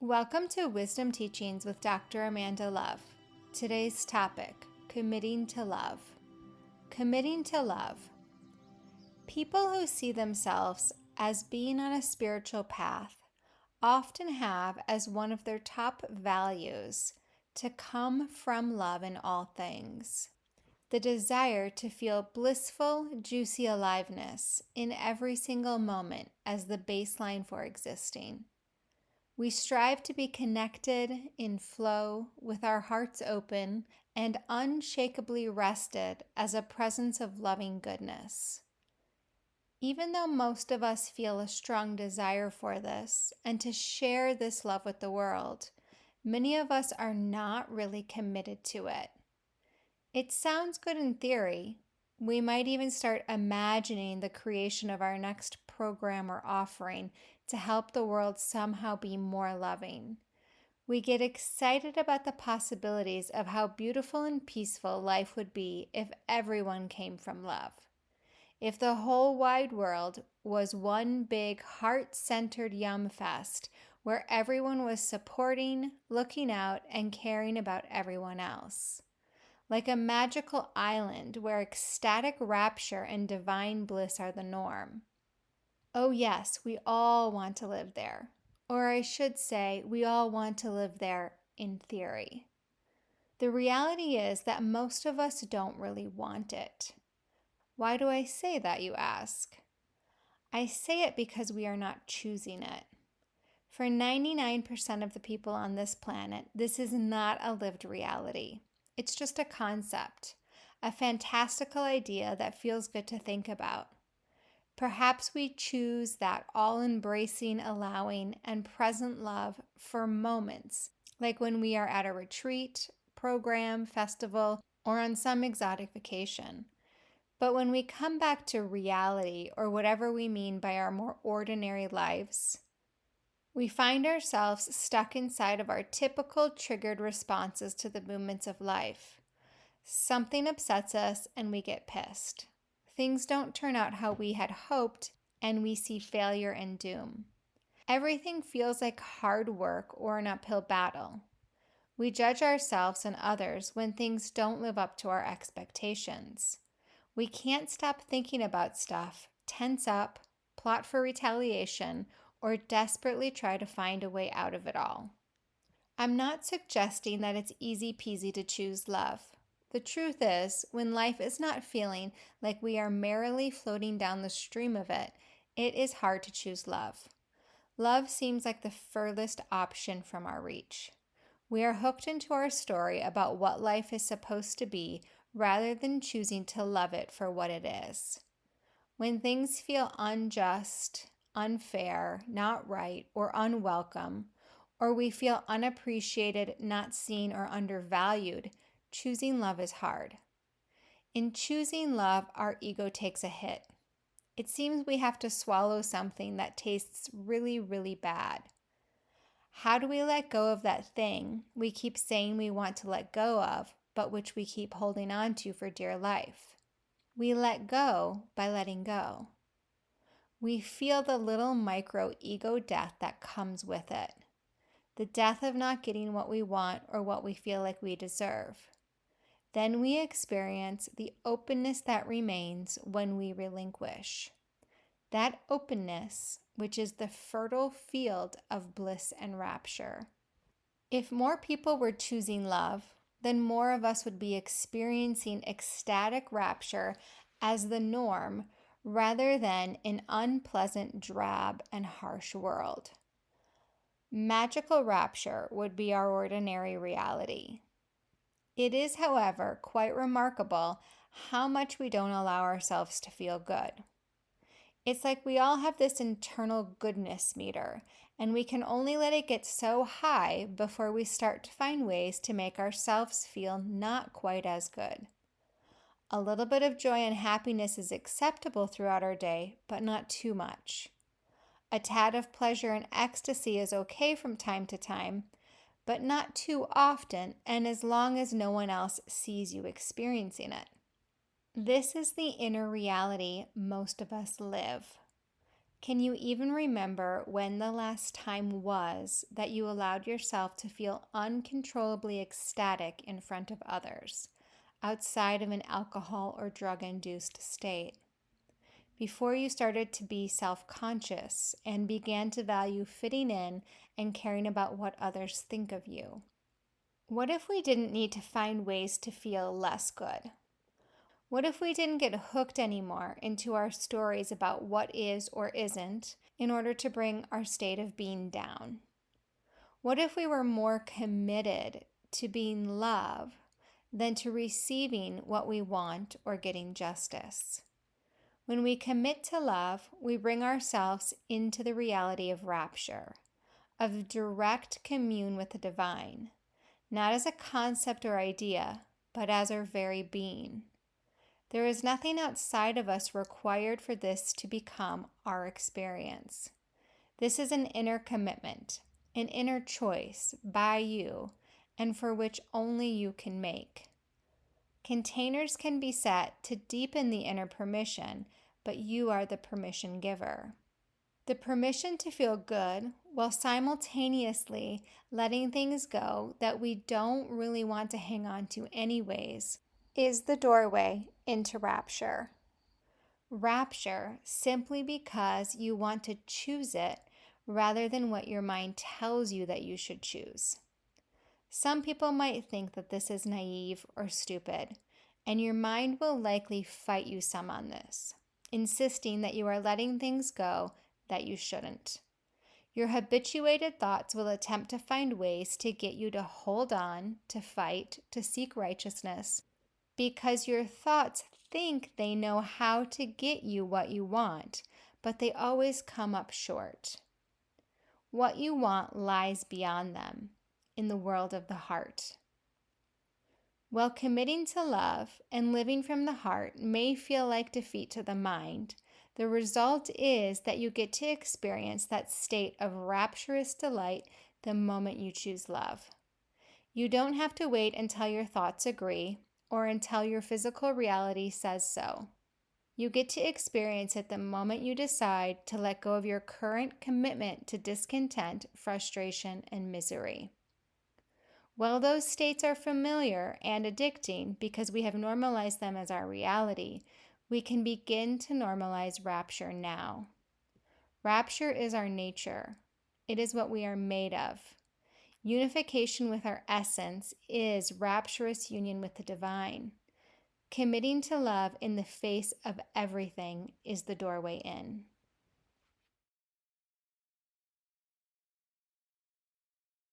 Welcome to Wisdom Teachings with Dr. Amanda Love. Today's topic, committing to love. Committing to love. People who see themselves as being on a spiritual path often have as one of their top values to come from love in all things. The desire to feel blissful, juicy aliveness in every single moment as the baseline for existing. We strive to be connected in flow with our hearts open and unshakably rested as a presence of loving goodness. Even though most of us feel a strong desire for this and to share this love with the world, many of us are not really committed to it. It sounds good in theory. We might even start imagining the creation of our next program or offering to help the world somehow be more loving. We get excited about the possibilities of how beautiful and peaceful life would be if everyone came from love. If the whole wide world was one big heart-centered yum fest where everyone was supporting, looking out, and caring about everyone else. Like a magical island where ecstatic rapture and divine bliss are the norm. Oh yes, we all want to live there. Or I should say, we all want to live there in theory. The reality is that most of us don't really want it. Why do I say that, you ask? I say it because we are not choosing it. For 99% of the people on this planet, this is not a lived reality. It's just a concept, a fantastical idea that feels good to think about. Perhaps we choose that all-embracing, allowing, and present love for moments, like when we are at a retreat, program, festival, or on some exotic vacation. But when we come back to reality, or whatever we mean by our more ordinary lives, we find ourselves stuck inside of our typical triggered responses to the movements of life. Something upsets us and we get pissed. Things don't turn out how we had hoped and we see failure and doom. Everything feels like hard work or an uphill battle. We judge ourselves and others when things don't live up to our expectations. We can't stop thinking about stuff, tense up, plot for retaliation, or desperately try to find a way out of it all. I'm not suggesting that it's easy peasy to choose love. The truth is, when life is not feeling like we are merrily floating down the stream of it, it is hard to choose love. Love seems like the furthest option from our reach. We are hooked into our story about what life is supposed to be rather than choosing to love it for what it is. When things feel unjust, unfair, not right, or unwelcome, or we feel unappreciated, not seen, or undervalued, choosing love is hard. In choosing love, our ego takes a hit. It seems we have to swallow something that tastes really, really bad. How do we let go of that thing we keep saying we want to let go of, but which we keep holding on to for dear life? We let go by letting go. We feel the little micro ego death that comes with it. The death of not getting what we want or what we feel like we deserve. Then we experience the openness that remains when we relinquish. That openness, which is the fertile field of bliss and rapture. If more people were choosing love, then more of us would be experiencing ecstatic rapture as the norm rather than an unpleasant, drab, and harsh world. Magical rapture would be our ordinary reality. It is, however, quite remarkable how much we don't allow ourselves to feel good. It's like we all have this internal goodness meter, and we can only let it get so high before we start to find ways to make ourselves feel not quite as good. A little bit of joy and happiness is acceptable throughout our day, but not too much. A tad of pleasure and ecstasy is okay from time to time, but not too often and as long as no one else sees you experiencing it. This is the inner reality most of us live. Can you even remember when the last time was that you allowed yourself to feel uncontrollably ecstatic in front of others, outside of an alcohol or drug-induced state? Before you started to be self-conscious and began to value fitting in and caring about what others think of you. What if we didn't need to find ways to feel less good? What if we didn't get hooked anymore into our stories about what is or isn't in order to bring our state of being down? What if we were more committed to being love than to receiving what we want or getting justice? When we commit to love, we bring ourselves into the reality of rapture, of direct commune with the divine, not as a concept or idea, but as our very being. There is nothing outside of us required for this to become our experience. This is an inner commitment, an inner choice by you, and for which only you can make. Containers can be set to deepen the inner permission, but you are the permission giver. The permission to feel good while simultaneously letting things go that we don't really want to hang on to anyways is the doorway into rapture. Rapture simply because you want to choose it rather than what your mind tells you that you should choose. Some people might think that this is naive or stupid, and your mind will likely fight you some on this, insisting that you are letting things go that you shouldn't. Your habituated thoughts will attempt to find ways to get you to hold on, to fight, to seek righteousness, because your thoughts think they know how to get you what you want, but they always come up short. What you want lies beyond them, in the world of the heart. While committing to love and living from the heart may feel like defeat to the mind, the result is that you get to experience that state of rapturous delight the moment you choose love. You don't have to wait until your thoughts agree or until your physical reality says so. You get to experience it the moment you decide to let go of your current commitment to discontent, frustration, and misery. While those states are familiar and addicting because we have normalized them as our reality, we can begin to normalize rapture now. Rapture is our nature. It is what we are made of. Unification with our essence is rapturous union with the divine. Committing to love in the face of everything is the doorway in.